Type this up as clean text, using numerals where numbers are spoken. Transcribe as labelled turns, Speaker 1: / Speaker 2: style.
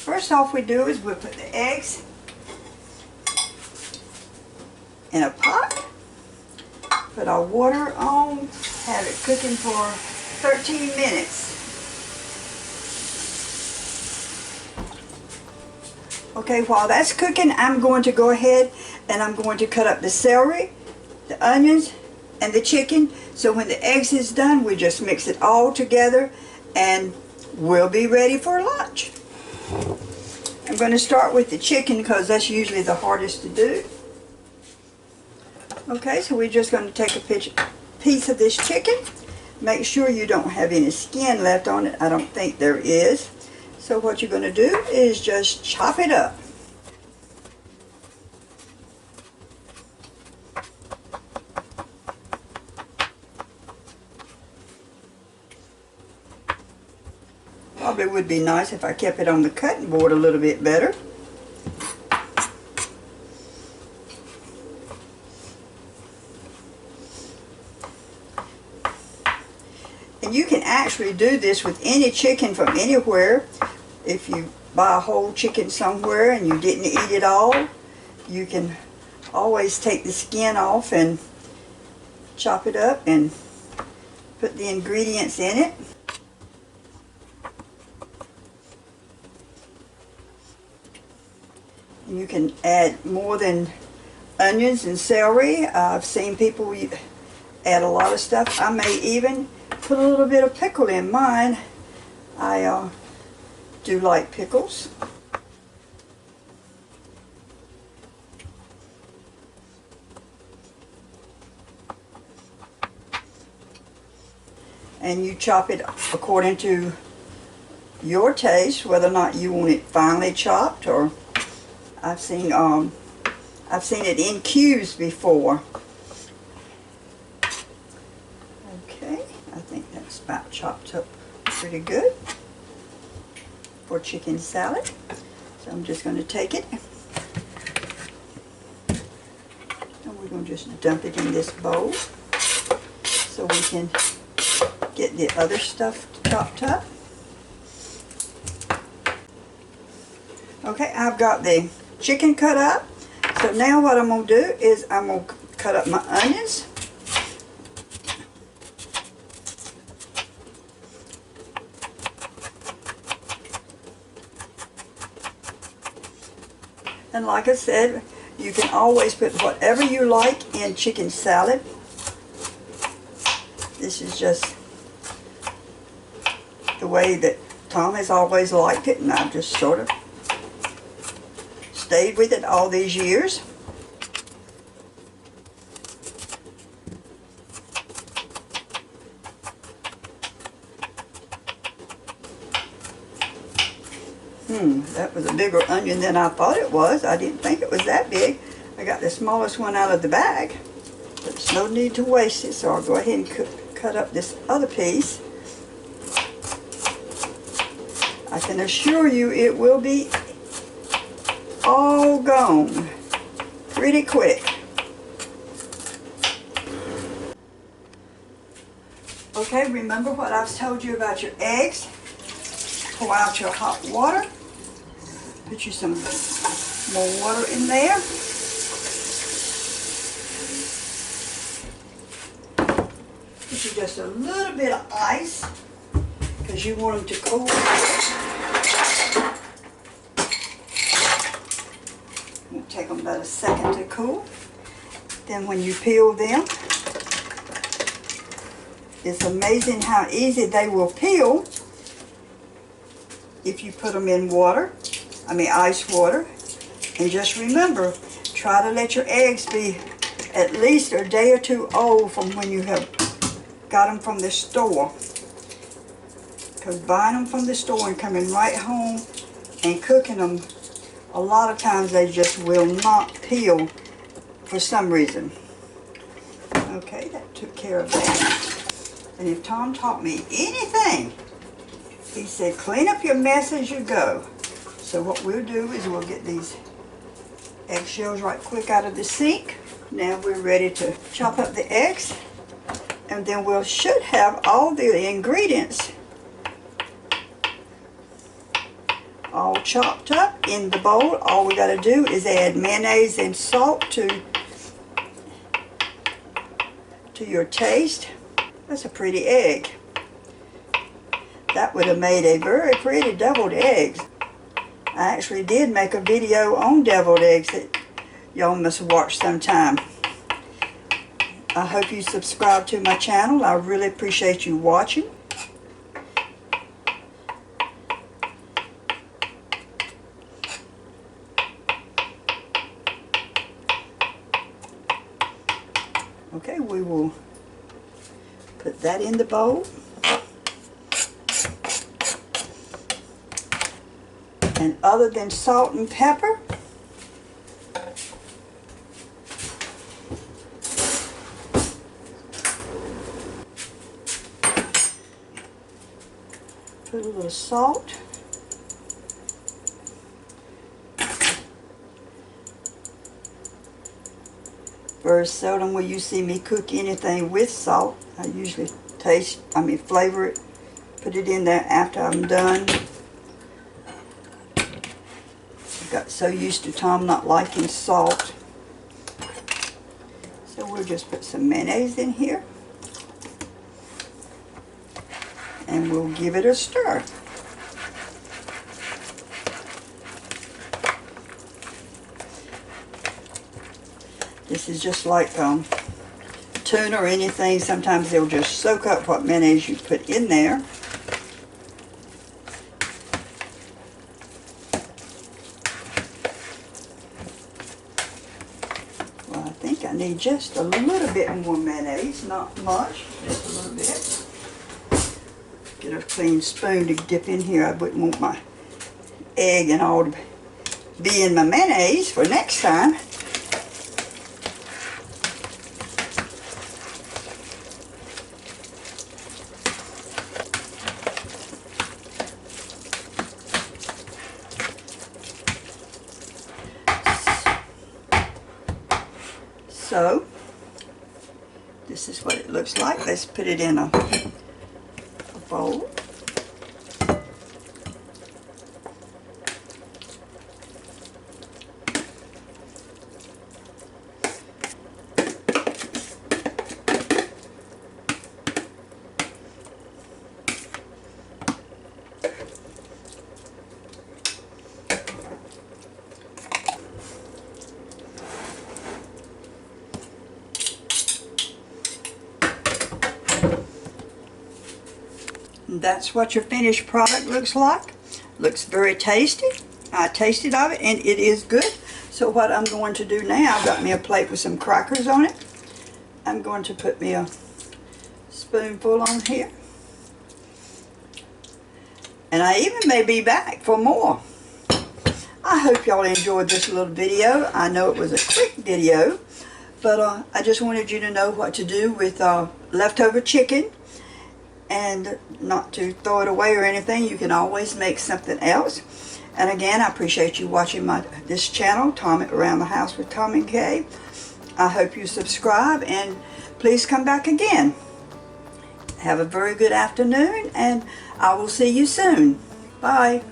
Speaker 1: First off we do is we'll put the eggs in a pot, put our water on, have it cooking for 13 minutes. Okay, while that's cooking, I'm going to go ahead and I'm going to cut up the celery, the onions, and the chicken. So when the eggs is done, we just mix it all together and we'll be ready for lunch. I'm going to start with the chicken because that's usually the hardest to do. Okay, so we're just going to take a piece of this chicken. Make sure you don't have any skin left on it. I don't think there is. So what you're going to do is just chop it up. Probably would be nice if I kept it on the cutting board a little bit better. And you can actually do this with any chicken from anywhere. If you buy a whole chicken somewhere and you didn't eat it all, you can always take the skin off and chop it up and put the ingredients in it. And you can add more than onions and celery. I've seen people add a lot of stuff. I may even put a little bit of pickle in mine. I do like pickles. And you chop it according to your taste, whether or not you want it finely chopped, or I've seen it in cubes before. Okay, I think that's about chopped up pretty good for chicken salad. So I'm just going to take it and we're going to just dump it in this bowl so we can get the other stuff chopped up. Okay, I've got the chicken cut up. So now what I'm going to do is I'm going to cut up my onions. And like I said, you can always put whatever you like in chicken salad. This is just the way that Tom has always liked it, and I've just sort of stayed with it all these years. That was a bigger onion than I thought it was. I didn't think it was that big. I got the smallest one out of the bag. But there's no need to waste it, so I'll go ahead and cut up this other piece. I can assure you it will be all gone pretty quick. Okay, remember what I've told you about your eggs. Pour out your hot water. Put you some more water in there. Put you just a little bit of ice because you want them to cool. It'll take them about a second to cool. Then when you peel them, it's amazing how easy they will peel if you put them in water. Ice water. And just remember, try to let your eggs be at least a day or two old from when you have got them from the store. Because buying them from the store and coming right home and cooking them, a lot of times they just will not peel for some reason. Okay, that took care of that. And if Tom taught me anything, he said, clean up your mess as you go. So what we'll do is we'll get these eggshells right quick out of the sink. Now we're ready to chop up the eggs. And then we should have all the ingredients all chopped up in the bowl. All we got to do is add mayonnaise and salt to your taste. That's a pretty egg. That would have made a very pretty deviled eggs. I actually did make a video on deviled eggs that y'all must watch sometime. I hope you subscribe to my channel. I really appreciate you watching. Okay, we will put that in the bowl. And other than salt and pepper, put a little salt. Very seldom will you see me cook anything with salt. I usually flavor it, put it in there after I'm done. I got so used to Tom not liking salt. So we'll just put some mayonnaise in here. And we'll give it a stir. This is just like tuna or anything. Sometimes they'll just soak up what mayonnaise you put in there. Well, I think I need just a little bit more mayonnaise, not much, just a little bit. Get a clean spoon to dip in here. I wouldn't want my egg and all to be in my mayonnaise for next time. So, this is what it looks like. Let's put it in a bowl. That's what your finished product looks like. Looks very tasty. I tasted of it and it is good. So what I'm going to do now, I've got me a plate with some crackers on it. I'm going to put me a spoonful on here. And I even may be back for more. I hope y'all enjoyed this little video. I know it was a quick video, but I just wanted you to know what to do with leftover chicken. And not to throw it away or anything. You can always make something else. And again, I appreciate you watching this channel, Tom Around the House with Tom and Kay. I hope you subscribe and please come back again. Have a very good afternoon and I will see you soon. Bye.